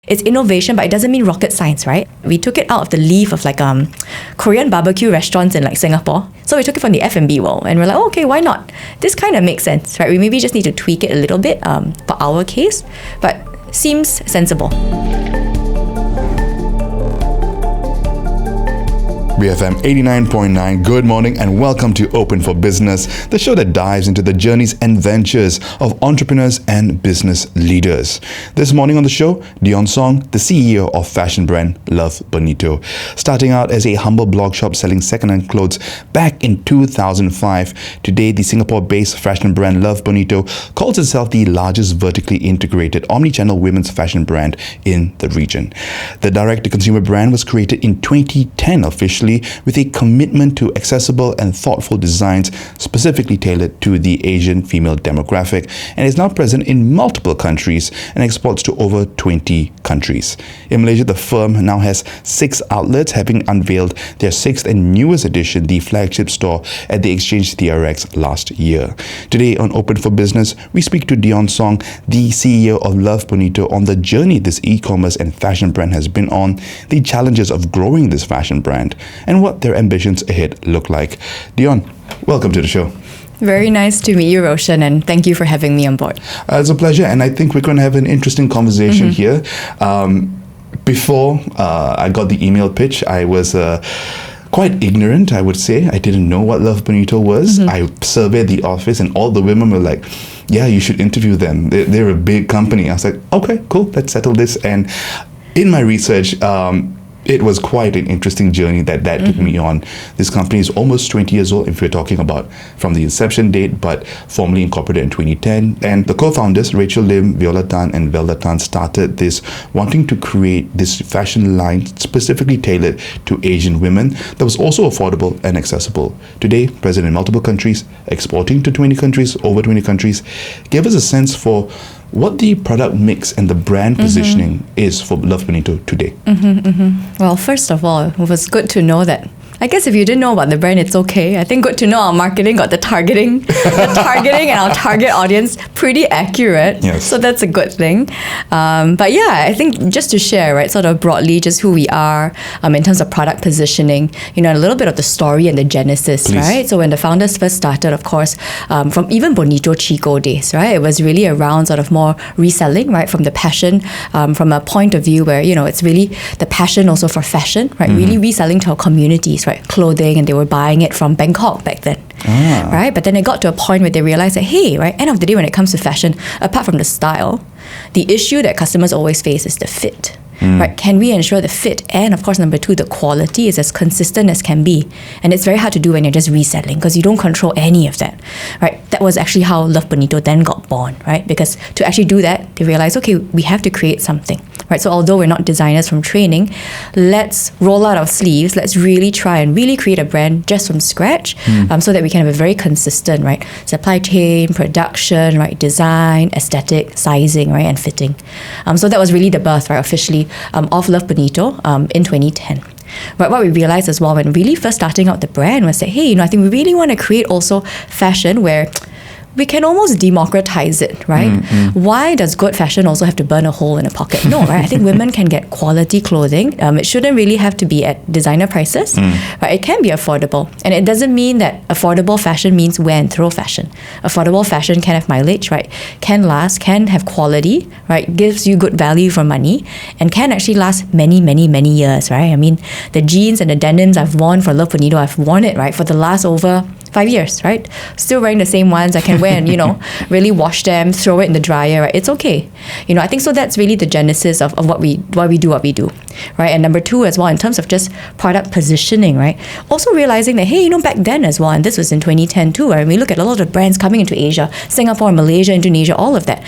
It's innovation, but it doesn't mean rocket science, right? We took it out of the leaf of Korean barbecue restaurants in Singapore. So we took it from the F&B world and we're like, oh, okay, why not? This kind of makes sense, right? We maybe just need to tweak it a little bit for our case, but seems sensible. BFM 89.9, good morning and welcome to Open for Business, the show that dives into the journeys and ventures of entrepreneurs and business leaders. This morning on the show, Dione Song, the CEO of fashion brand Love Bonito. Starting out as a humble blog shop selling second-hand clothes back in 2005, today the Singapore-based fashion brand Love Bonito calls itself the largest vertically integrated omni-channel women's fashion brand in the region. The direct-to-consumer brand was created in 2010 officially, with a commitment to accessible and thoughtful designs specifically tailored to the Asian female demographic, and is now present in multiple countries and exports to over 20 countries. In Malaysia, the firm now has 6 outlets, having unveiled their 6th and newest edition, the flagship store at the Exchange TRX last year. Today on Open for Business, we speak to Dione Song, the CEO of Love Bonito, on the journey this e-commerce and fashion brand has been on, the challenges of growing this fashion brand, and what their ambitions ahead look like. Dione, welcome to the show. Very nice to meet you, Roshan, and thank you for having me on board. It's a pleasure, and I think we're going to have an interesting conversation here. Before I got the email pitch, I was quite ignorant, I would say. I didn't know what Love Bonito was. I surveyed the office and all the women were like, yeah, you should interview them. They're a big company. I was like, okay, cool, let's settle this. And in my research, it was quite an interesting journey that took me on. This company is almost 20 years old, if we're talking about from the inception date, but formally incorporated in 2010. And the co-founders, Rachel Lim, Viola Tan, and Velda Tan, started this wanting to create this fashion line specifically tailored to Asian women that was also affordable and accessible. Today, present in multiple countries, exporting to 20 countries, over 20 countries. Give us a sense for what the product mix and the brand positioning is for Love Bonito today. Well, first of all, it was good to know that, I guess if you didn't know about the brand, it's okay. I think good to know our marketing got the targeting and our target audience pretty accurate. Yes. So that's a good thing. But yeah, I think just to share, right, sort of broadly just who we are in terms of product positioning, a little bit of the story and the genesis, Please. right? So when the founders first started, of course, from even Bonito Chico days, right, it was really around sort of more reselling, right, from the passion, from a point of view where, it's really the passion also for fashion, right, really reselling to our communities, right, clothing, and they were buying it from Bangkok back then, right? But then it got to a point where they realized that, hey, right, end of the day when it comes to fashion, apart from the style, the issue that customers always face is the fit. Right? Can we ensure the fit, and of course number 2, the quality is as consistent as can be? And it's very hard to do when you're just reselling because you don't control any of that, right? That was actually how Love Bonito then got born, right? Because to actually do that, they realized, okay, we have to create something, right? So although we're not designers from training, let's roll out our sleeves, let's really try and really create a brand just from scratch, so that we can have a very consistent, right, supply chain, production, right, design, aesthetic, sizing, right, and fitting. So that was really the birth, right, officially, of Love Bonito in 2010. But what we realized as well when really first starting out the brand was that, hey, I think we really want to create also fashion where we can almost democratize it, right? Why does good fashion also have to burn a hole in a pocket? No, right? I think women can get quality clothing. It shouldn't really have to be at designer prices, right? It can be affordable. And it doesn't mean that affordable fashion means wear and throw fashion. Affordable fashion can have mileage, right? Can last, can have quality, right? Gives you good value for money, and can actually last many, many, many years, right? I mean, the jeans and the denims I've worn for Love Bonito, I've worn it, right, for the last over 5 years, right? Still wearing the same ones. I can wear and, really wash them, throw it in the dryer, right? It's okay. I think so that's really the genesis of what we do, right? And number 2 as well, in terms of just product positioning, right? Also realizing that, hey, back then as well, and this was in 2010 too, right? We look at a lot of brands coming into Asia, Singapore, Malaysia, Indonesia, all of that.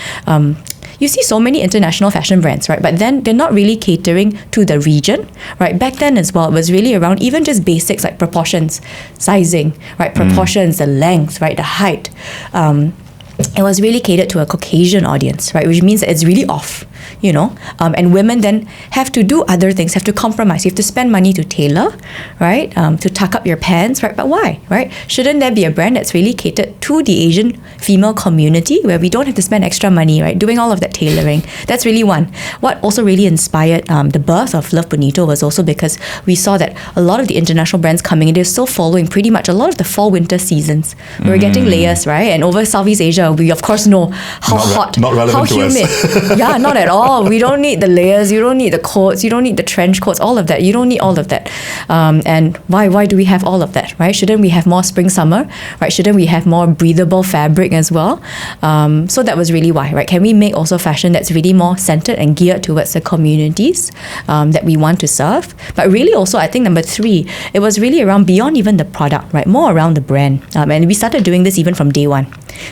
You see so many international fashion brands, right? But then they're not really catering to the region, right? Back then as well, it was really around even just basics like proportions, sizing, right? Proportions, the length, right? The height. It was really catered to a Caucasian audience, right? Which means that it's really off. and women then have to do other things, have to compromise. You have to spend money to tailor, right? To tuck up your pants, right? But why, right? Shouldn't there be a brand that's really catered to the Asian female community where we don't have to spend extra money, right? Doing all of that tailoring. That's really one. What also really inspired the birth of Love Bonito was also because we saw that a lot of the international brands coming in, they're still following pretty much a lot of the fall-winter seasons. We were getting layers, right? And over Southeast Asia, we of course know how hot, not relevant how to us. humid. Yeah, not at all. We don't need the layers. You don't need the coats. You don't need the trench coats. All of that. You don't need all of that. And why do we have all of that, right? Shouldn't we have more spring, summer, right? Shouldn't we have more breathable fabric as well? So that was really why, right? Can we make also fashion that's really more centered and geared towards the communities that we want to serve? But really also, I think number 3, it was really around beyond even the product, right? More around the brand. And we started doing this even from day one,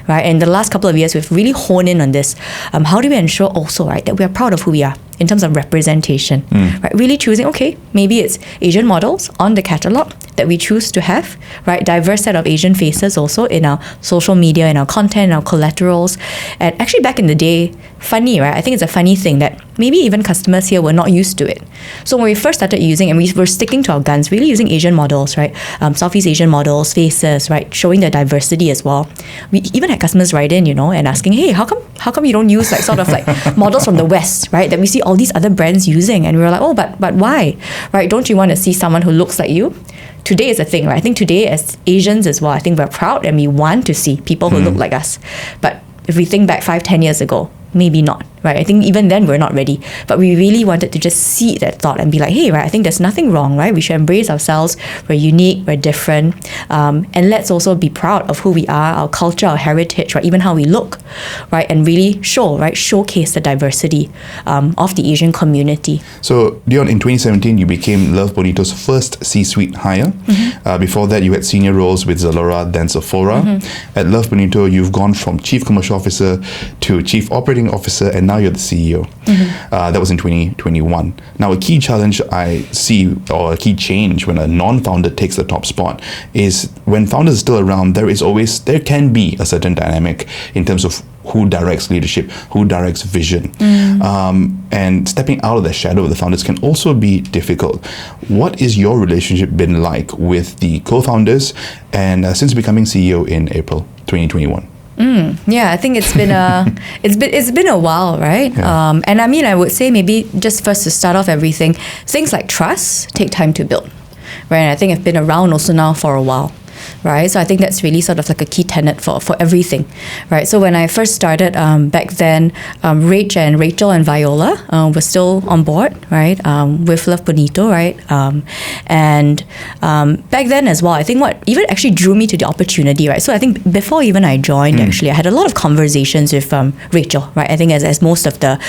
right? And the last couple of years, we've really honed in on this. How do we ensure also, right, that we are proud of who we are in terms of representation, right? Really choosing, okay, maybe it's Asian models on the catalog that we choose to have, right? Diverse set of Asian faces also in our social media, in our content, in our collaterals. And actually back in the day, funny, right? I think it's a funny thing that maybe even customers here were not used to it. So when we first started using, and we were sticking to our guns, really using Asian models, right? Southeast Asian models, faces, right? Showing the diversity as well. We even had customers write in, and asking, hey, how come you don't use models from the West, right? That we see all these other brands using. And we were like, oh, but why, right? Don't you want to see someone who looks like you? Today is a thing, right? I think today as Asians as well, I think we're proud and we want to see people who look like us. But if we think back 5-10 years ago, maybe not, right? I think even then we're not ready. But we really wanted to just see that thought and be like, hey, right, I think there's nothing wrong, right? We should embrace ourselves. We're unique, we're different. And let's also be proud of who we are, our culture, our heritage, right? Even how we look, right? And really showcase the diversity of the Asian community. So, Dione, in 2017, you became Love Bonito's first C-suite hire. Before that, you had senior roles with Zalora, then Sephora. At Love Bonito, you've gone from Chief Commercial Officer to Chief Operating Officer, and now you're the CEO. That was in 2021. Now, a key challenge I see, or a key change when a non-founder takes the top spot, is when founders are still around, there can be a certain dynamic in terms of who directs leadership, who directs vision. And stepping out of the shadow of the founders can also be difficult. What is your relationship been like with the co-founders and since becoming CEO in April 2021? Yeah, I think it's been it's been a while, right? Yeah. And I mean, I would say maybe just first to start off everything, things like trust take time to build, right? And I think I've been around also now for a while, right? So I think that's really sort of like a key tenet for everything, right? So when I first started back then, Rachel and Viola were still on board, right? With Love Bonito, right? And back then as well, I think what even actually drew me to the opportunity, right? So I think before even I joined, actually, I had a lot of conversations with Rachel, right? I think as most of the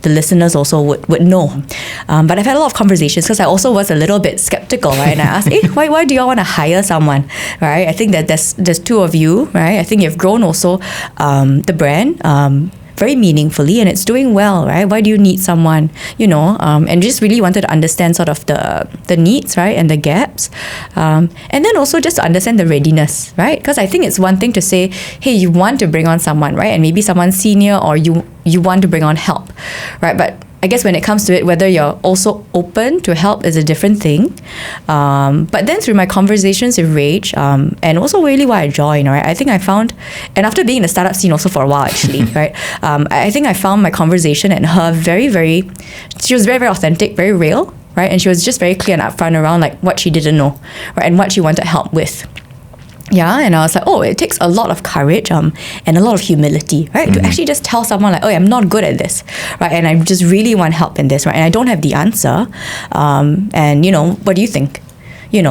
listeners also would know. But I've had a lot of conversations because I also was a little bit skeptical, right? And I asked, hey, why do you all want to hire someone, right? I think that there's 2 of you, right? I think you've grown also the brand very meaningfully and it's doing well, right? Why do you need someone, and just really wanted to understand sort of the needs, right? And the gaps. And then also just to understand the readiness, right? Because I think it's one thing to say, hey, you want to bring on someone, right? And maybe someone senior or you want to bring on help, right? But I guess when it comes to it, whether you're also open to help is a different thing. But then through my conversations with Rach, and also really why I joined, right? I think I found, and after being in the startup scene also for a while actually, right? I think I found my conversation and her she was very, very authentic, very real, right? And she was just very clear and upfront around like what she didn't know, right? And what she wanted help with. Yeah, and I was like, oh, it takes a lot of courage and a lot of humility, right? To actually just tell someone like, oh, I'm not good at this, right? And I just really want help in this, right? And I don't have the answer. And, what do you think?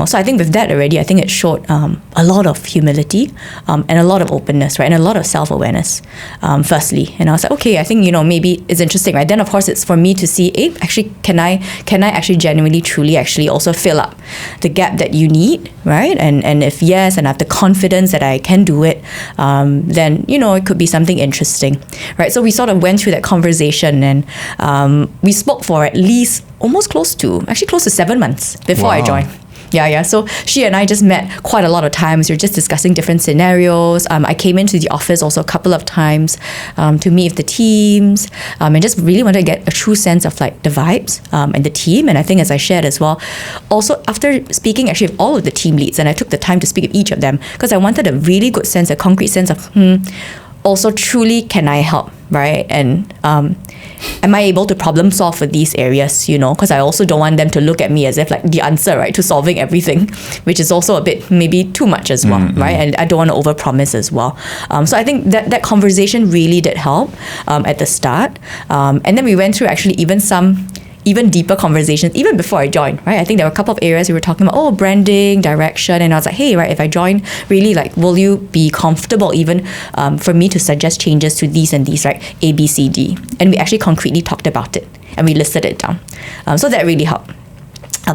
So I think with that already, I think it showed a lot of humility and a lot of openness, right? And a lot of self-awareness, firstly. And I was like, okay, I think, maybe it's interesting, right? Then, of course, it's for me to see, hey, actually, can I actually genuinely, truly actually also fill up the gap that you need, right? And if yes, and I have the confidence that I can do it, then, it could be something interesting, right? So we sort of went through that conversation and we spoke for at least close to 7 months before I joined. Yeah. So she and I just met quite a lot of times. We were just discussing different scenarios. I came into the office also a couple of times to meet with the teams and just really wanted to get a true sense of like the vibes and the team. And I think as I shared as well, also after speaking actually with all of the team leads, and I took the time to speak with each of them because I wanted a really good sense, a concrete sense of, also truly can I help, right? And am I able to problem solve for these areas, because I also don't want them to look at me as if like the answer, right, to solving everything, which is also a bit maybe too much as well, right? And I don't want to overpromise as well. So I think that conversation really did help at the start. And then we went through actually even deeper conversations, even before I joined, right? I think there were a couple of areas we were talking about, branding, direction, and I was like, hey, right, if I join, really like, will you be comfortable even for me to suggest changes to these and these, right? A, B, C, D. And we actually concretely talked about it and we listed it down. So that really helped.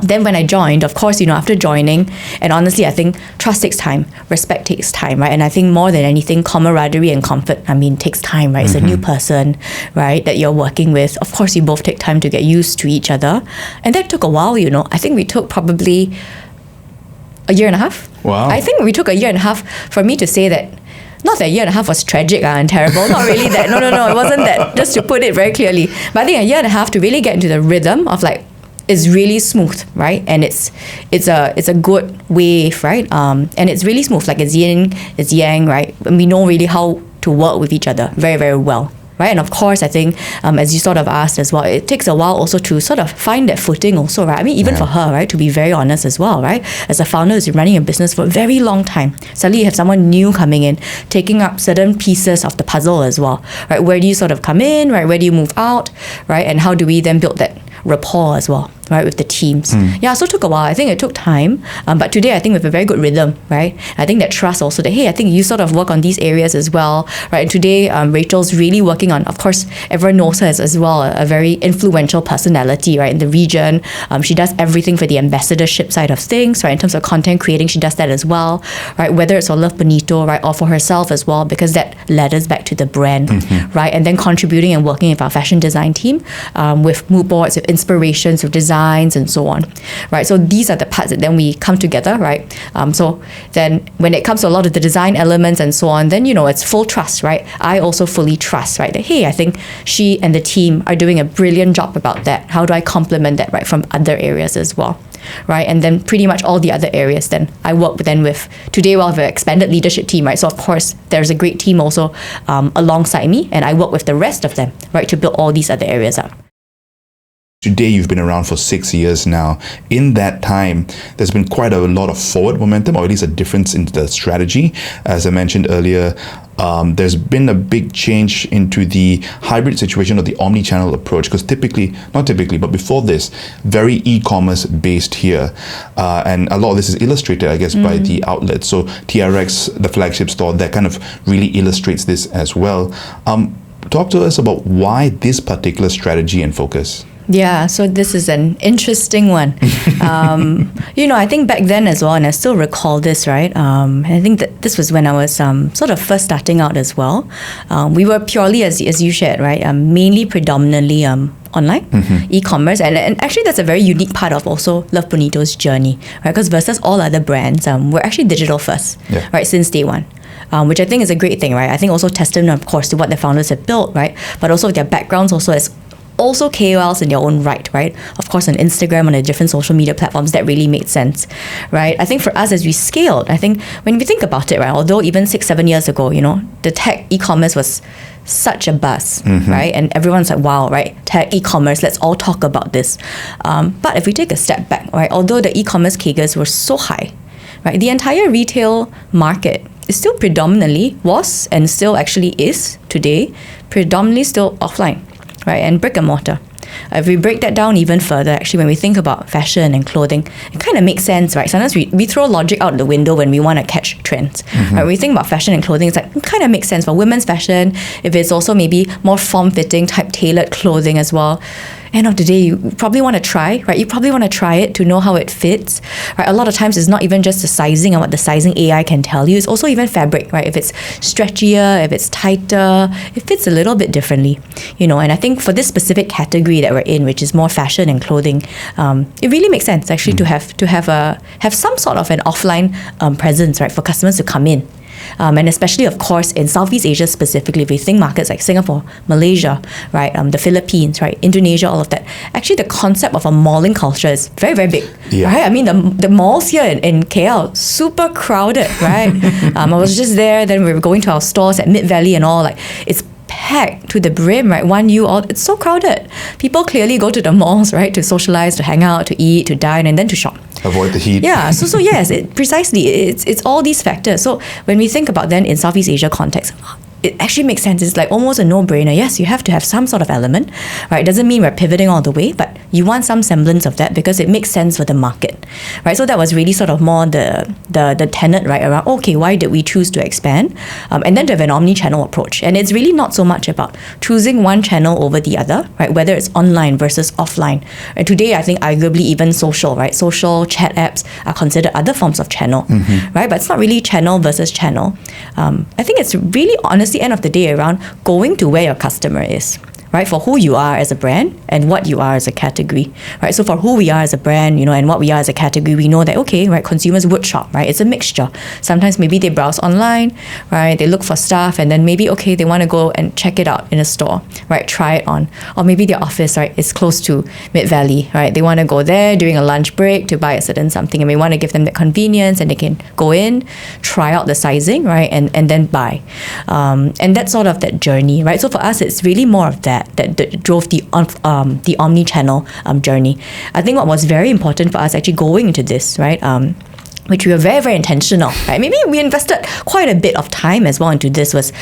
Then when I joined, of course, after joining, and honestly, I think trust takes time, respect takes time, right? And I think more than anything, camaraderie and comfort, takes time, right? It's a new person, right, that you're working with. Of course, you both take time to get used to each other. And that took a while, I think we took probably a year and a half. Wow. I think we took a year and a half for me to say that, not that a year and a half was tragic and terrible, not really that. No, it wasn't that, just to put it very clearly. But I think a year and a half to really get into the rhythm of like, is really smooth, right? And it's a good wave, right? And it's really smooth, like it's yin, it's yang, right? And we know really how to work with each other very, very well, right? And of course, I think as you sort of asked as well, it takes a while also to sort of find that footing also, right? Even for her, right, to be very honest as well, right? As a founder who's been running a business for a very long time, suddenly you have someone new coming in, taking up certain pieces of the puzzle as well, right? Where do you sort of come in, right? Where do you move out, right? And how do we then build that rapport as well, right, with the teams. Yeah, so it took a while. I think it took time, but today I think we have a very good rhythm, right? I think that trust also that, hey, I think you sort of work on these areas as well, right? And today Rachel's really working on, of course, everyone knows her as well, a very influential personality, right, in the region. She does everything for the ambassadorship side of things, right? In terms of content creating, she does that as well, right? Whether it's for Love Bonito, right, or for herself as well, because that ladders back to the brand, right? And then contributing and working with our fashion design team with mood boards, with inspirations, with designs, and so on, right? So these are the parts that then we come together, right? So then when it comes to a lot of the design elements and so on, then, it's full trust, right? I also fully trust, right? That, hey, I think she and the team are doing a brilliant job about that. How do I complement that, right, from other areas as well? Right, and then pretty much all the other areas then I work with today we'll have an expanded leadership team, right? So of course there's a great team also alongside me, and I work with the rest of them, right, to build all these other areas up. Today, you've been around for 6 years now. In that time, there's been quite a lot of forward momentum, or at least a difference in the strategy. As I mentioned earlier, there's been a big change into the hybrid situation or the omni-channel approach, because not typically, but before this, very e-commerce based here. And a lot of this is illustrated, I guess, by the outlets. So TRX, the flagship store, that kind of really illustrates this as well. Talk to us about why this particular strategy and focus. Yeah, so this is an interesting one. I think back then as well, and I still recall this, right? I think that this was when I was sort of first starting out as well. We were purely, as you shared, right? Mainly predominantly online, e-commerce. And actually that's a very unique part of also Love Bonito's journey, right? Because versus all other brands, we're actually digital first, right? Since day one. Which I think is a great thing, right? I think also testament, of course, to what the founders have built, right? But also their backgrounds also as also KOLs in their own right? Of course, on Instagram, on the different social media platforms, that really made sense, right? I think for us, as we scaled, I think when we think about it, right, although even 6-7 years ago, the tech e-commerce was such a buzz, right? And everyone's like, wow, right? Tech e-commerce, let's all talk about this. But if we take a step back, right, although the e-commerce CAGRs were so high, right, the entire retail market is still predominantly was and still actually is today predominantly still offline, right, and brick and mortar. If we break that down even further, actually, when we think about fashion and clothing, it kind of makes sense, right? Sometimes we throw logic out the window when we want to catch trends. Right? When we think about fashion and clothing, it's like, it kind of makes sense for women's fashion, if it's also maybe more form-fitting type tailored clothing as well. End of the day, you probably want to try, right? You probably want to try it to know how it fits, right? A lot of times it's not even just the sizing and what the sizing AI can tell you. It's also even fabric, right? If it's stretchier, if it's tighter, it fits a little bit differently, And I think for this specific category category that we're in, which is more fashion and clothing, it really makes sense actually to have some sort of an offline presence, right, for customers to come in. And especially, of course, in Southeast Asia specifically, if we think markets like Singapore, Malaysia, right, the Philippines, right, Indonesia, all of that. Actually, the concept of a malling culture is very, very big, right? I mean, the malls here in KL, super crowded, right? I was just there, then we were going to our stores at Mid Valley and all, like, it's packed to the brim, right? It's so crowded. People clearly go to the malls, right, to socialize, to hang out, to eat, to dine, and then to shop. Avoid the heat. Yeah, so yes, precisely. It's all these factors. So when we think about then in Southeast Asia context, it actually makes sense. It's like almost a no-brainer. Yes, you have to have some sort of element, right? It doesn't mean we're pivoting all the way, but you want some semblance of that because it makes sense for the market, right? So that was really sort of more the tenet, right, around, okay, why did we choose to expand? And then to have an omni-channel approach. And it's really not so much about choosing one channel over the other, right? Whether it's online versus offline. And today, I think arguably even social, right? Social chat apps are considered other forms of channel, right? But it's not really channel versus channel. I think it's really honestly end of the day around going to where your customer is, right? For who you are as a brand and what you are as a category, right? So for who we are as a brand, and what we are as a category, we know that, okay, right, consumers would shop, right? It's a mixture. Sometimes maybe they browse online, right? They look for stuff and then maybe, okay, they want to go and check it out in a store, right? Try it on. Or maybe their office, right, is close to Mid Valley, right? They want to go there during a lunch break to buy a certain something and we want to give them that convenience and they can go in, try out the sizing, right? And then buy. And that's sort of that journey, right? So for us, it's really more of that drove the omni-channel journey. I think what was very important for us actually going into this, right, which we were very, very intentional, right? Maybe we invested quite a bit of time as well into this was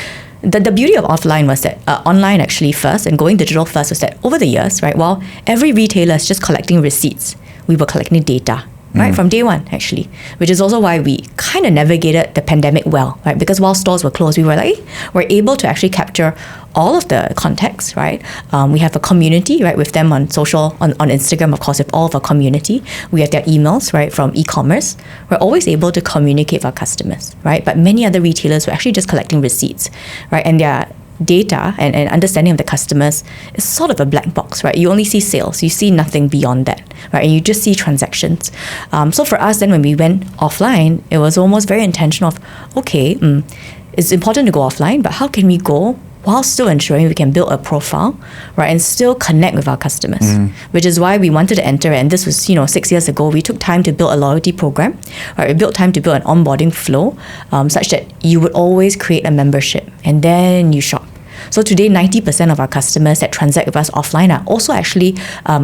the beauty of offline was that online actually first and going digital first was that over the years, right, while every retailer is just collecting receipts, we were collecting data. Right, from day one, actually, which is also why we kind of navigated the pandemic well, right? Because while stores were closed, we're able to actually capture all of the context, right? We have a community, right, with them on social, on Instagram, of course, with all of our community. We have their emails, right, from e-commerce. We're always able to communicate with our customers, right? But many other retailers were actually just collecting receipts, right? And their data and understanding of the customers is sort of a black box, right? You only see sales, you see nothing beyond that, right? And you just see transactions. So for us then when we went offline, it was almost very intentional of, okay, it's important to go offline, but how can we go while still ensuring we can build a profile, right, and still connect with our customers, which is why we wanted to enter. And this was, 6 years ago. We took time to build a loyalty program, right? We built time to build an onboarding flow, such that you would always create a membership and then you shop. So today, 90% of our customers that transact with us offline are also actually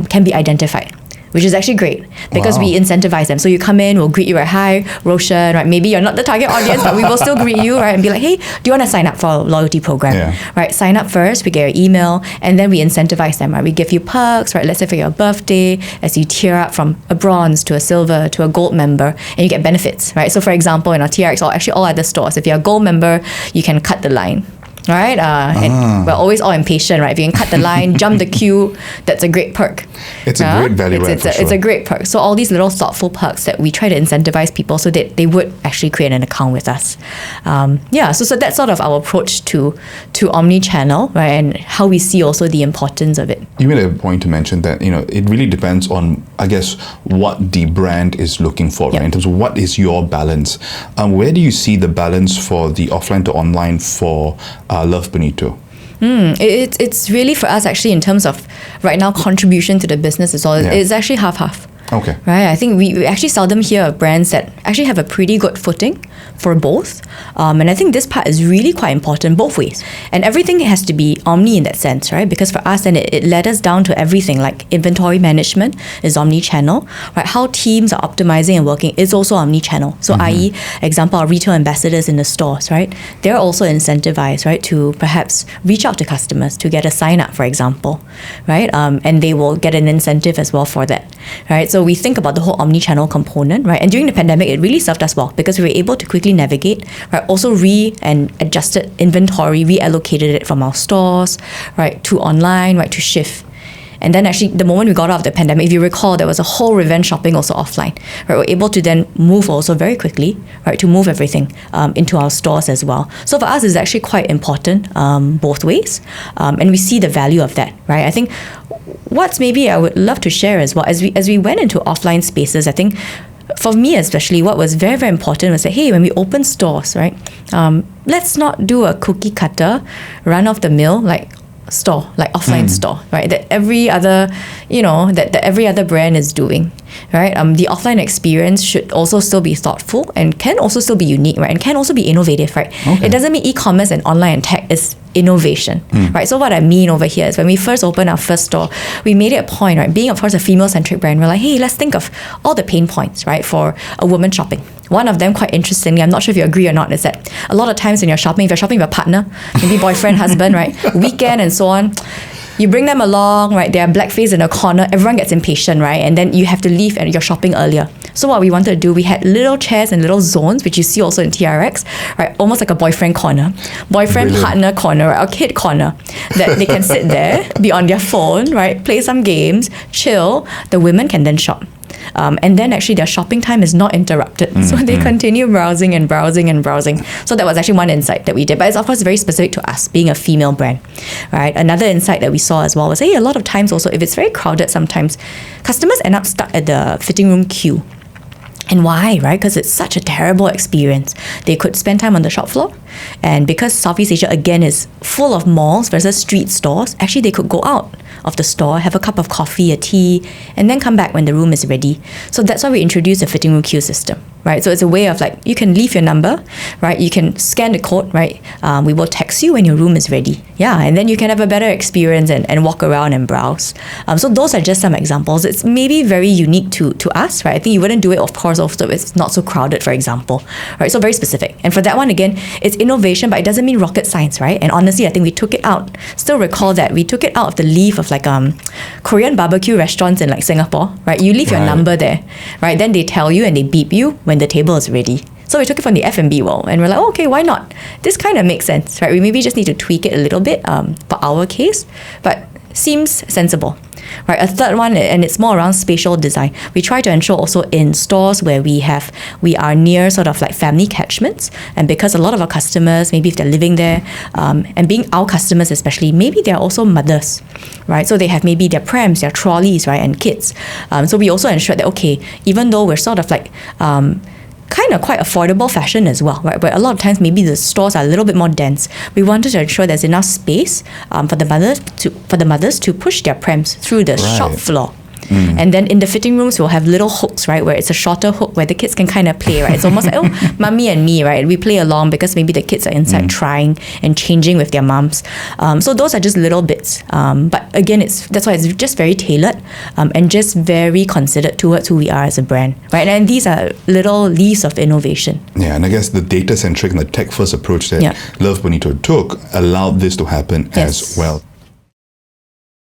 can be identified, which is actually great because we incentivize them. So you come in, we'll greet you, right? Hi, Roshan, right? Maybe you're not the target audience, but we will still greet you, right? And be like, hey, do you want to sign up for a loyalty program? Right? Sign up first, we get your email, and then we incentivize them, right? We give you perks, right? Let's say for your birthday, as you tier up from a bronze to a silver to a gold member, and you get benefits, right? So for example, in our TRX or actually all other stores, if you're a gold member, you can cut the line. Right? And we're always all impatient, right? If you can cut the line, jump the queue, that's a great perk. It's a great value add for sure. It's a great perk. So all these little thoughtful perks that we try to incentivize people so that they would actually create an account with us. So that's sort of our approach to omni-channel, right? And how we see also the importance of it. You made a point to mention that, it really depends on, I guess, what the brand is looking for, right? In terms of what is your balance. Where do you see the balance for the offline to online for Love Bonito? It's really for us actually in terms of right now contribution to the business is all. It's actually half. Okay. Right. I think we actually seldom hear of brands that actually have a pretty good footing for both. And I think this part is really quite important both ways. And everything has to be omni in that sense, right? Because for us, then it led us down to everything like inventory management is omni-channel, right? How teams are optimizing and working is also omni-channel. So i.e., example, our retail ambassadors in the stores, right? They're also incentivized, right, to perhaps reach out to customers to get a sign up, for example, right? And they will get an incentive as well for that, right? So we think about the whole omni-channel component, right? And during the pandemic, it really served us well because we were able to quickly navigate, right? Also and adjusted inventory, reallocated it from our stores, right, to online, right, to shift. And then actually, the moment we got out of the pandemic, if you recall, there was a whole revenge shopping also offline, right? We're able to then move also very quickly, right, to move everything into our stores as well. So for us, it's actually quite important both ways. And we see the value of that, right? I think what's maybe I would love to share as well, as we went into offline spaces, I think for me especially, what was very, very important was that, hey, when we open stores, right, let's not do a cookie cutter, run off the mill, like store, like offline store, right? That every other, that every other brand is doing, right? The offline experience should also still be thoughtful and can also still be unique, right? And can also be innovative, right? Okay. It doesn't mean e-commerce and online and tech is innovation, right? So what I mean over here is when we first opened our first store, we made it a point, right? Being, of course, a female-centric brand, we're like, hey, let's think of all the pain points, right, for a woman shopping. One of them, quite interestingly, I'm not sure if you agree or not, is that a lot of times when you're shopping, if you're shopping with a partner, maybe boyfriend, husband, right, weekend and so on, you bring them along, right, they're blackface in a corner, everyone gets impatient, right, and then you have to leave and you're shopping earlier. So what we wanted to do, we had little chairs and little zones, which you see also in TRX, right, almost like a boyfriend corner, partner corner, right, or kid corner, that they can sit there, be on their phone, right, play some games, chill, the women can then shop. And then actually their shopping time is not interrupted. So they continue browsing and browsing and browsing. So that was actually one insight that we did. But it's of course very specific to us, being a female brand, right? Another insight that we saw as well was, hey, a lot of times also, if it's very crowded sometimes, customers end up stuck at the fitting room queue. And why, right? Because it's such a terrible experience. They could spend time on the shop floor. And because Southeast Asia, again, is full of malls versus street stores, actually they could go out of the store, have a cup of coffee, a tea, and then come back when the room is ready. So that's why we introduced a fitting room queue system, right? So it's a way of like, you can leave your number, right? You can scan the code, right? We will text you when your room is ready. Yeah, and then you can have a better experience and walk around and browse. So those are just some examples. It's maybe very unique to us, right? I think you wouldn't do it, of course, also if it's not so crowded, for example, right? So very specific. And for that one, again, it's innovation, but it doesn't mean rocket science, right? And honestly, I think we took it out. Still recall that we took it out of the leaf of like Korean barbecue restaurants in like Singapore, right? You leave your number there, right? Then they tell you and they beep you when the table is ready. So we took it from the F&B world and we're like, oh, okay, why not? This kind of makes sense, right? We maybe just need to tweak it a little bit for our case, but seems sensible. Right, a third one, and it's more around spatial design. We try to ensure also in stores where we are near sort of like family catchments, and because a lot of our customers, maybe if they're living there, and being our customers especially, maybe they're also mothers, right? So they have maybe their prams, their trolleys, right, and kids. So we also ensure that, okay, even though we're sort of like kind of quite affordable fashion as well, right? But a lot of times maybe the stores are a little bit more dense. We wanted to ensure there's enough space for the mothers to push their prams through the shop floor. And then in the fitting rooms, we'll have little hooks, right, where it's a shorter hook where the kids can kind of play, right? It's almost like, oh, mommy and me, right? We play along because maybe the kids are inside trying and changing with their moms. So those are just little bits. But again, that's why it's just very tailored and just very considered towards who we are as a brand, right? And these are little leaves of innovation. Yeah, and I guess the data-centric and the tech-first approach that Love Bonito took allowed this to happen as well.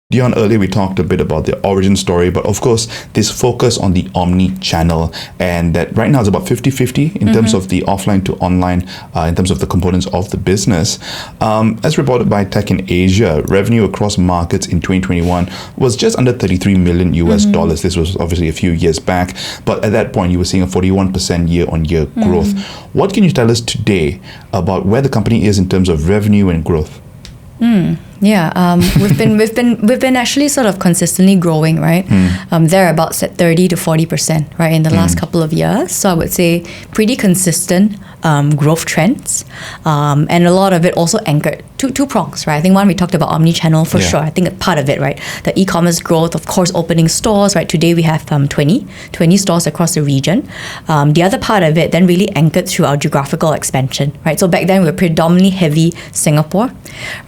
Dione, earlier we talked a bit about the origin story, but of course, this focus on the omni-channel, and that right now is about 50-50 in terms of the offline to online, in terms of the components of the business. As reported by Tech in Asia, revenue across markets in 2021 was just under $33 million US dollars. This was obviously a few years back, but at that point, you were seeing a 41% year-on-year growth. What can you tell us today about where the company is in terms of revenue and growth? Yeah, we've been actually sort of consistently growing, right? Thereabouts at 30 to 40%, right, in the last couple of years. So I would say pretty consistent growth trends, and a lot of it also anchored two prongs, right? I think one, we talked about omni-channel for sure. I think part of it, right? The e-commerce growth, of course, opening stores, right? Today we have 20 stores across the region. The other part of it then really anchored through our geographical expansion, right? So back then we were predominantly heavy Singapore,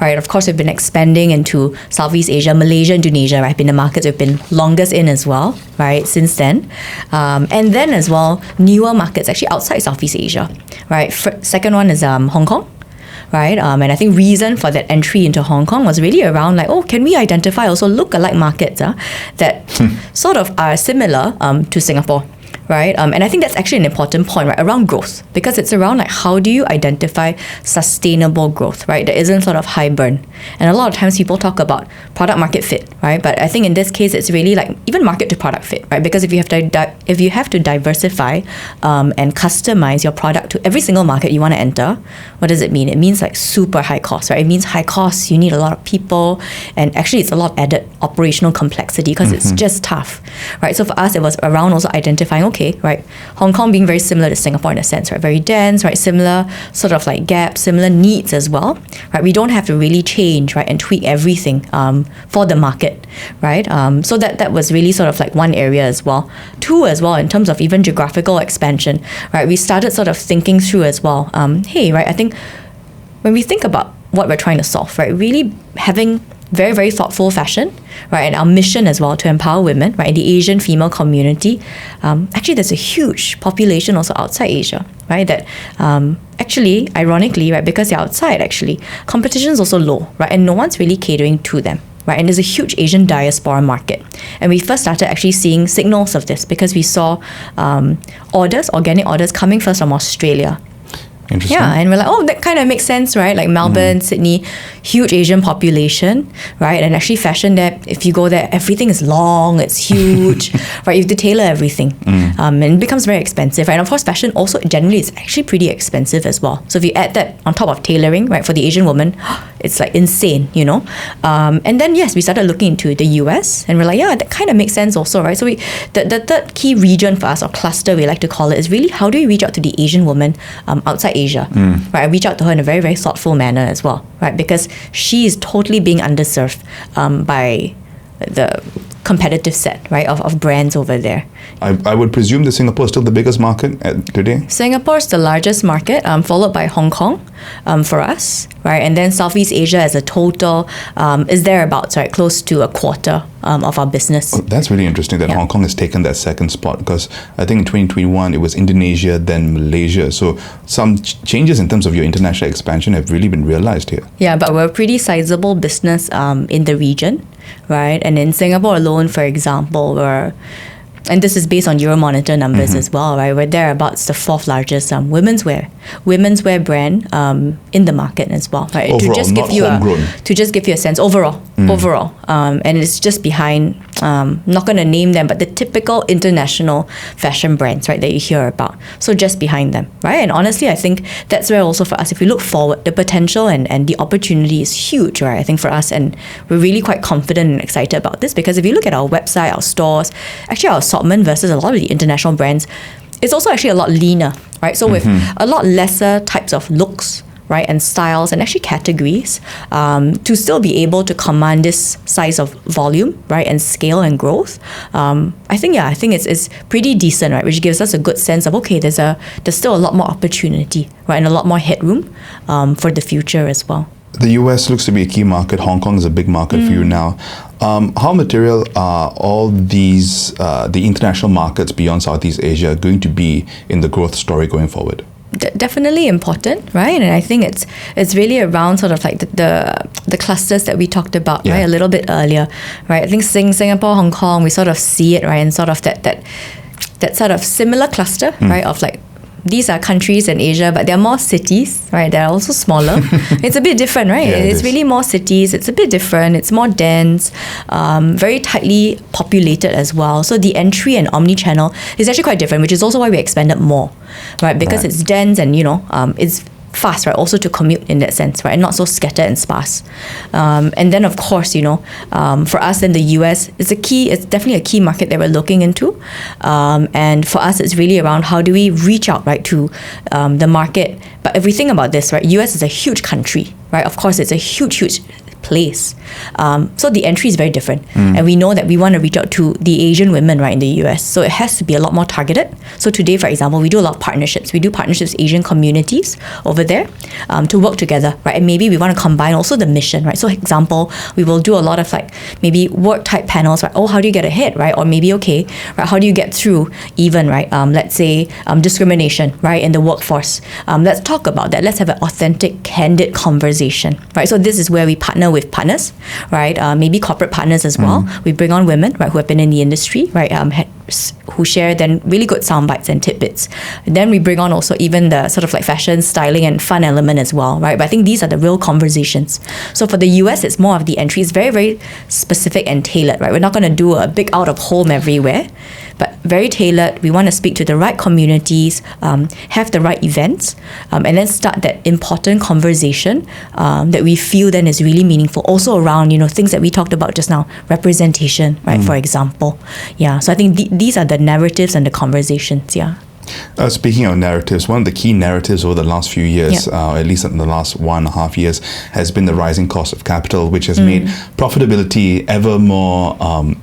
right? Of course, we've been expanding into Southeast Asia, Malaysia, Indonesia, right? Been the markets we've been longest in as well, right? Since then. And then as well, newer markets actually outside Southeast Asia, right? Second one is Hong Kong, right? And I think reason for that entry into Hong Kong was really around like, oh, can we identify also look-alike markets that sort of are similar to Singapore, right? And I think that's actually an important point, right, around growth, because it's around like how do you identify sustainable growth, right? That isn't sort of high burn. And a lot of times people talk about product market fit, right? But I think in this case, it's really like even market to product fit, right? Because if you have to diversify and customize your product to every single market you want to enter, what does it mean? It means like super high cost, right? It means high cost. You need a lot of people, and actually it's a lot of added operational complexity because it's just tough, right? So for us, it was around also identifying, okay, right, Hong Kong being very similar to Singapore in a sense, right? Very dense, right? Similar sort of like gaps, similar needs as well, right? We don't have to really change, right, and tweak everything for the market, right? So that was really sort of like one area as well. Two as well, in terms of even geographical expansion, right? We started sort of thinking through as well. Hey, right, I think when we think about what we're trying to solve, right, really having very, very thoughtful fashion, right, and our mission as well to empower women, right, in the Asian female community. Actually, there's a huge population also outside Asia, right, that actually, ironically, right, because they're outside, actually, competition is also low, right, and no one's really catering to them. Right, and there's a huge Asian diaspora market. And we first started actually seeing signals of this because we saw organic orders coming first from Australia. Interesting. Yeah, and we're like, oh, that kind of makes sense, right? Like Melbourne, Sydney, huge Asian population, right? And actually fashion there, if you go there, everything is long, it's huge, right? You have to tailor everything. And it becomes very expensive, right? And of course, fashion also generally is actually pretty expensive as well. So if you add that on top of tailoring, right, for the Asian woman, it's like insane, you know? And then, yes, we started looking into the US and we're like, yeah, that kind of makes sense also, right? So the third key region for us, or cluster we like to call it, is really how do we reach out to the Asian woman outside Asia, right? I reach out to her in a very, very thoughtful manner as well, right? Because she is totally being underserved by the competitive set, right, of brands over there. I would presume that Singapore is still the biggest market today? Singapore is the largest market, followed by Hong Kong for us, right? And then Southeast Asia as a total is thereabouts, right, close to a quarter of our business. Oh, that's really interesting that Hong Kong has taken that second spot, because I think in 2021 it was Indonesia, then Malaysia. So some changes in terms of your international expansion have really been realized here. Yeah, but we're a pretty sizable business in the region, right? And in Singapore alone, for example, and this is based on Euromonitor numbers as well, right? We're thereabouts the fourth largest women's wear brand in the market as well, right? Overall, to just give you a sense overall, and it's just behind. Not going to name them, but the typical international fashion brands, right, that you hear about. So just behind them, right? And honestly, I think that's where also for us, if we look forward, the potential and the opportunity is huge, right? I think for us, and we're really quite confident and excited about this, because if you look at our website, our stores, actually our assortment versus a lot of the international brands, it's also actually a lot leaner, right? So with a lot lesser types of looks, right, and styles and actually categories, to still be able to command this size of volume, right, and scale and growth. I think it's pretty decent, right, which gives us a good sense of, okay, there's still a lot more opportunity, right, and a lot more headroom for the future as well. The US looks to be a key market. Hong Kong is a big market for you now. How material are all these, the international markets beyond Southeast Asia, going to be in the growth story going forward? Definitely important, right? And I think it's really around sort of like the clusters that we talked about, right, a little bit earlier, right? I think Singapore, Hong Kong, we sort of see it, right, in sort of that sort of similar cluster, right, of like, these are countries in Asia, but they're more cities, right? They're also smaller. It's a bit different, right? It's really more cities. It's a bit different. It's more dense, very tightly populated as well. So the entry and omni-channel is actually quite different, which is also why we expanded more, right? Because it's dense and, it's fast, right? Also to commute in that sense, right? And not so scattered and sparse. And then, of course, for us in the US, it's definitely a key market that we're looking into. And for us, it's really around how do we reach out, right, to the market. But if we think about this, right, US is a huge country, right? Of course, it's a huge place. So the entry is very different. And we know that we want to reach out to the Asian women, right, in the US. So it has to be a lot more targeted. So today, for example, we do a lot of partnerships. We do partnerships with Asian communities over there to work together, right? And maybe we want to combine also the mission, right? So example, we will do a lot of like maybe work type panels, right? Oh, how do you get ahead, right? Or maybe, okay, right, how do you get through even, right? Let's say discrimination, right, in the workforce. Let's talk about that. Let's have an authentic, candid conversation, right? So this is where we partner with partners, right? Maybe corporate partners as well. We bring on women, right, who have been in the industry, right? who share then really good sound bites and tidbits. Then we bring on also even the sort of like fashion, styling and fun element as well, right? But I think these are the real conversations. So for the US, it's more of the entry. It's very, very specific and tailored, right? We're not going to do a big out of home everywhere, but very tailored. We want to speak to the right communities, have the right events, and then start that important conversation that we feel then is really meaningful. Also around, things that we talked about just now, representation, right? For example. Yeah. So I think these are the narratives and the conversations. Yeah. Speaking of narratives, one of the key narratives over the last few years, at least in the last 1.5 years, has been the rising cost of capital, which has made profitability ever more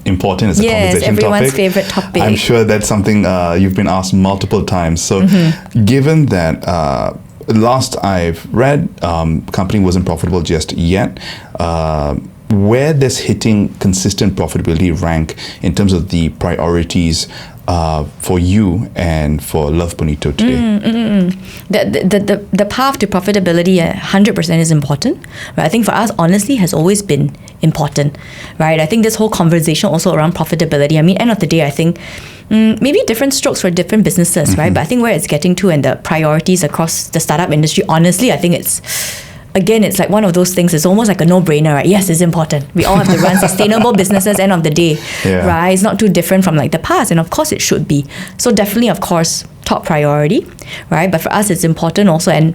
important as a conversation topic. Yes, everyone's favorite topic. I'm sure that's something you've been asked multiple times. So given that last I've read, company wasn't profitable just yet, where does hitting consistent profitability rank in terms of the priorities for you and for Love Bonito today? The path to profitability 100% is important. Right? I think for us, honestly, has always been important. Right? I think this whole conversation also around profitability, I mean, end of the day, I think maybe different strokes for different businesses, right? But I think where it's getting to and the priorities across the startup industry, honestly, I think it's like one of those things. It's almost like a no-brainer, right? Yes, it's important. We all have to run sustainable businesses end of the day, right? It's not too different from like the past, and of course it should be. So definitely, of course, top priority, right? But for us, it's important also, and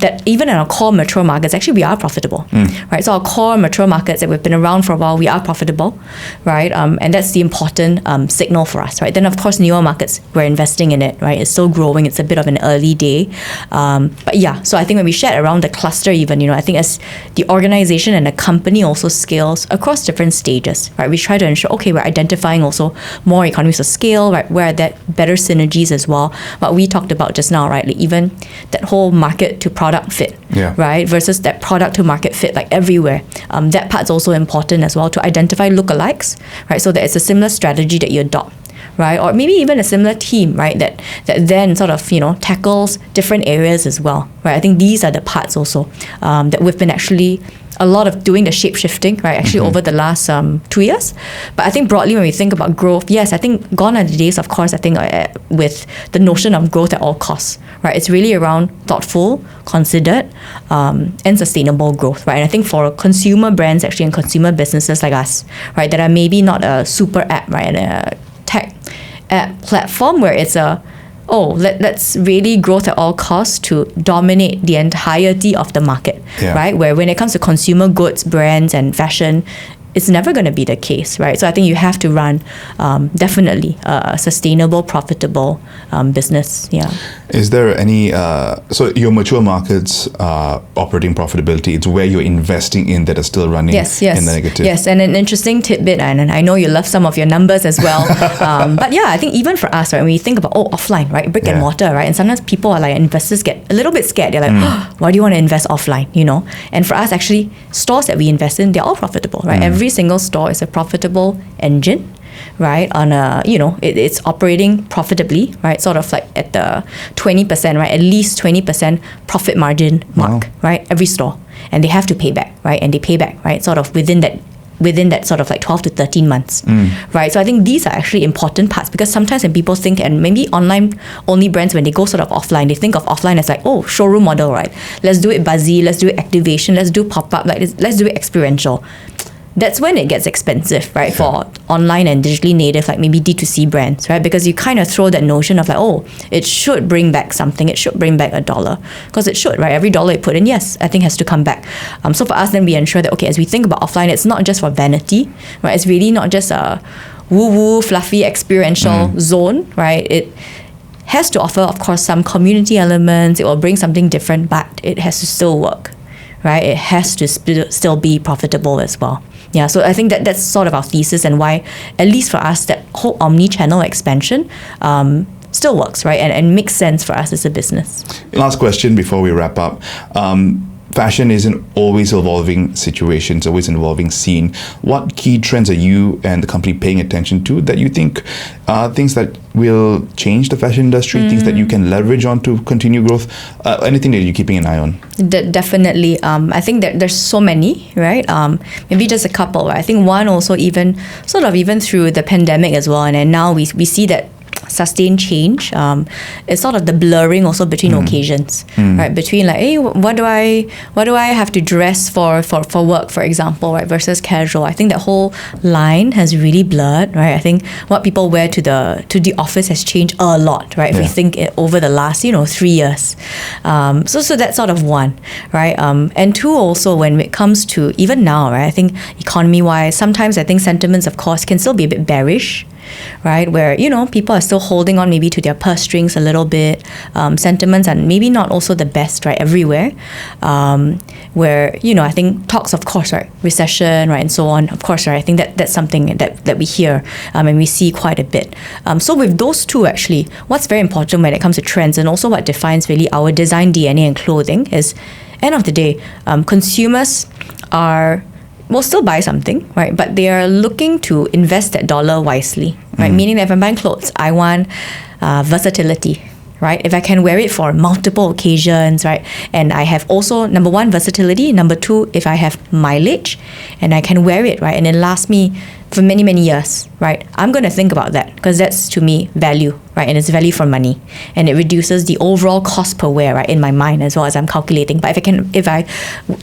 that even in our core mature markets, actually we are profitable, right? So our core mature markets that we've been around for a while, we are profitable, right? And that's the important signal for us, right? Then of course, newer markets, we're investing in it, right? It's still growing. It's a bit of an early day, but yeah. So I think when we shared around the cluster, even I think as the organization and the company also scales across different stages, right? We try to ensure, okay, we're identifying also more economies of scale, right? Where are that better synergies as well. What we talked about just now, right? Like even that whole market to product fit, right? Versus that product to market fit, like everywhere. That part's also important as well to identify lookalikes, right? So that it's a similar strategy that you adopt, right? Or maybe even a similar team, right? That then sort of, tackles different areas as well, right? I think these are the parts also that we've been actually a lot of doing the shape shifting, right? Actually over the last 2 years. But I think broadly when we think about growth, yes, I think gone are the days, of course, I think with the notion of growth at all costs, right? It's really around thoughtful, considered, and sustainable growth, right? And I think for consumer brands actually and consumer businesses like us, right, that are maybe not a super app, right? And a tech app platform where it's let's really growth at all costs to dominate the entirety of the market, right? Where when it comes to consumer goods, brands and fashion, it's never going to be the case, right? So I think you have to run definitely a sustainable, profitable business. Yeah. Is there any, so your mature markets operating profitability, it's where you're investing in that are still running in the negative. Yes, and an interesting tidbit, and I know you love some of your numbers as well. But yeah, I think even for us, right, when we think about, offline, right, brick and mortar, right, and sometimes people are like, investors get a little bit scared. They're like, why do you want to invest offline, And for us, actually, stores that we invest in, they're all profitable, right? Every single store is a profitable engine, right? On a, it's operating profitably, right? Sort of like at the 20%, right? At least 20% profit margin mark, right? Every store. And they have to pay back, right? And they pay back, right? Sort of within that sort of like 12 to 13 months, right? So I think these are actually important parts, because sometimes when people think, and maybe online only brands, when they go sort of offline, they think of offline as like, showroom model, right? Let's do it buzzy, let's do it activation, let's do pop-up, like let's do it experiential. That's when it gets expensive, right? For online and digitally native, like maybe D2C brands, right? Because you kind of throw that notion of like, it should bring back something. It should bring back $1. Because it should, right? Every dollar you put in, yes, I think has to come back. So for us, then we ensure that, okay, as we think about offline, it's not just for vanity, right? It's really not just a woo-woo, fluffy, experiential zone, right? It has to offer, of course, some community elements. It will bring something different, but it has to still work, right? It has to still be profitable as well. Yeah, so I think that's sort of our thesis, and why, at least for us, that whole omni-channel expansion still works, right? And makes sense for us as a business. Last question before we wrap up. fashion is an always evolving situation, it's always an evolving scene. What key trends are you and the company paying attention to that you think are things that will change the fashion industry, things that you can leverage on to continue growth? Anything that you're keeping an eye on? Definitely. I think that there's so many, right? Maybe just a couple, right? I think one also even through the pandemic as well, and then now we see that sustained change is sort of the blurring also between occasions, right? Between like, hey, what do I have to dress for work, for example, right, versus casual. I think that whole line has really blurred, right? I think what people wear to the office has changed a lot, right? If we think over the last 3 years, so that's sort of one, right? And two, also when it comes to even now, right? I think economy wise, sometimes I think sentiments, of course, can still be a bit bearish, right? Where people are still holding on maybe to their purse strings a little bit. Sentiments are maybe not also the best, right, everywhere. Where I think talks, of course, right, recession, right, and so on. Of course, right. I think that's something that we hear and we see quite a bit. So with those two, actually, what's very important when it comes to trends and also what defines really our design DNA and clothing is, end of the day, consumers will still buy something, right? But they are looking to invest that dollar wisely, right? Meaning that if I'm buying clothes, I want versatility, right? If I can wear it for multiple occasions, right? And I have also, number one, versatility. Number two, if I have mileage and I can wear it, right? And it lasts me for many, many years, right? I'm going to think about that because that's, to me, value, right? And it's value for money. And it reduces the overall cost per wear, right, in my mind as well as I'm calculating. But if I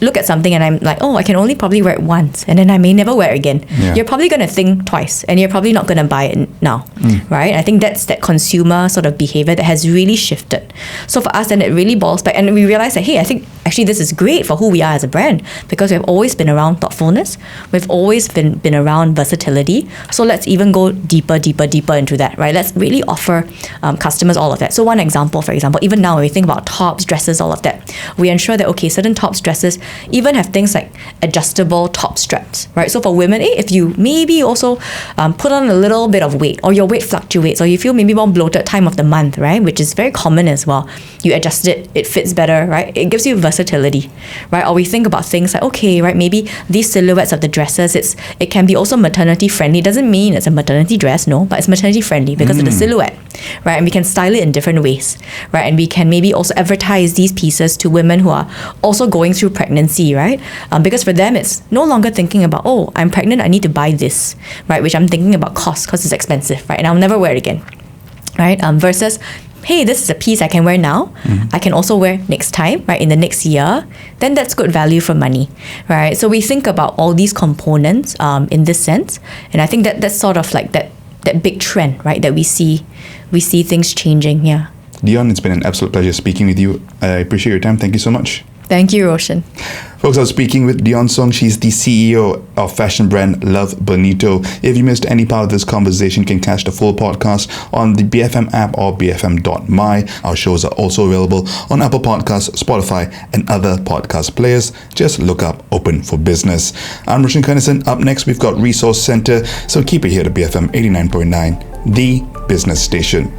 look at something and I'm like, oh, I can only probably wear it once and then I may never wear it again, you're probably going to think twice and you're probably not going to buy it now, right? I think that's that consumer sort of behavior that has really shifted. So for us, then it really boils back and we realize that, hey, I think actually this is great for who we are as a brand because we've always been around thoughtfulness. We've always been around versatility. So let's even go deeper into that, right? Let's really offer customers all of that. So one example, for example, even now when we think about tops, dresses, all of that, we ensure that, okay, certain tops, dresses even have things like adjustable top straps, right? So for women, if you maybe also put on a little bit of weight or your weight fluctuates or you feel maybe more bloated time of the month, right? Which is very common as well. You adjust it, it fits better, right? It gives you versatility, right? Or we think about things like, okay, right, maybe these silhouettes of the dresses, it can be also maternity friendly. Doesn't mean it's a maternity dress, no, but it's maternity friendly because of the silhouette, right? And we can style it in different ways, right? And we can maybe also advertise these pieces to women who are also going through pregnancy, right? Because for them, it's no longer thinking about, oh, I'm pregnant, I need to buy this, right? Which I'm thinking about cost because it's expensive, right? And I'll never wear it again, right? Versus, hey, this is a piece I can wear now. I can also wear next time, right, in the next year. Then that's good value for money, right? So we think about all these components in this sense. And I think that's sort of like that big trend, right, that we see things changing, yeah. Dione, it's been an absolute pleasure speaking with you. I appreciate your time. Thank you so much. Thank you, Roshan. Folks, I was speaking with Dione Song. She's the CEO of fashion brand Love Bonito. If you missed any part of this conversation, you can catch the full podcast on the BFM app or bfm.my. Our shows are also available on Apple Podcasts, Spotify, and other podcast players. Just look up Open for Business. I'm Roshan Karnasan. Up next, we've got Resource Center. So keep it here to BFM 89.9, the business station.